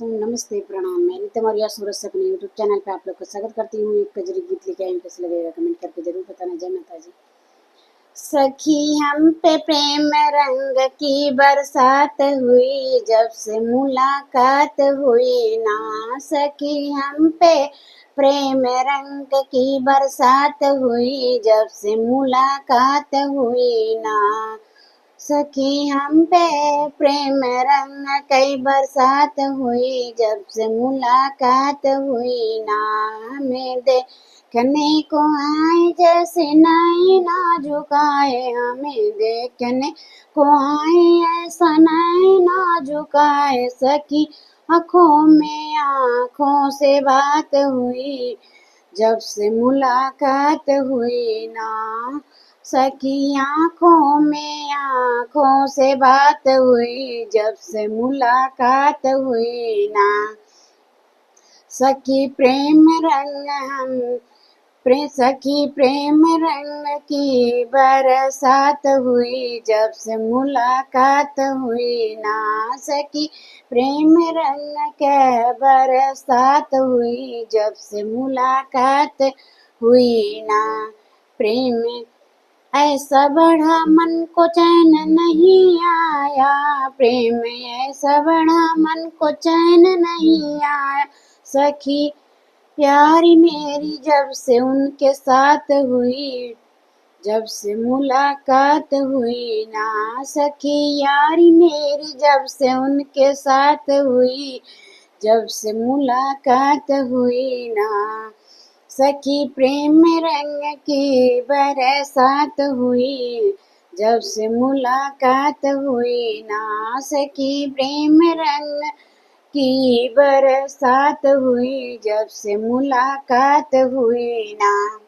दोस्तों नमस्ते प्रणाम। मैं नितम और यह सूरज से अपने यूट्यूब चैनल पे आप लोग का स्वागत करती हूँ। एक कजरी गीत लेके आई, कैसे लगेगा कमेंट करके जरूर बताना। जय माता जी। सखी हम पे प्रेम रंग की बरसात हुई, जब से मुलाकात हुई ना। सखी हम पे प्रेम रंग की बरसात हुई, जब से मुलाकात हुई ना। सखी हम पे प्रेम रंग कई बरसात हुई, जब से मुलाकात हुई ना। हमें देखने को आए जैसे नैना ना झुकाए, हमें देखने को आए ऐसा नैना ना झुकाए। सखी आँखों में आँखों से बात हुई, जब से मुलाकात हुई ना। सखी आँखों में आँखों से बात हुई, जब से मुलाकात हुई ना। सखी प्रेम रंग सखी प्रेम रंग की बरसात हुई, जब से मुलाकात हुई ना। सखी प्रेम रंग के बरसात हुई, जब से मुलाकात हुई ना। प्रेम ऐसा बढ़ा मन को चैन नहीं आया, प्रेम ऐसा बढ़ा मन को चैन नहीं आया। सखी प्यारी मेरी जब से उनके साथ हुई, जब से मुलाकात हुई ना। सखी यारी मेरी जब से उनके साथ हुई, जब से मुलाकात हुई ना। सखी प्रेम रंग की बरसात हुई, जब से मुलाकात हुई ना। सखी प्रेम रंग की बरसात हुई, जब से मुलाकात हुई ना।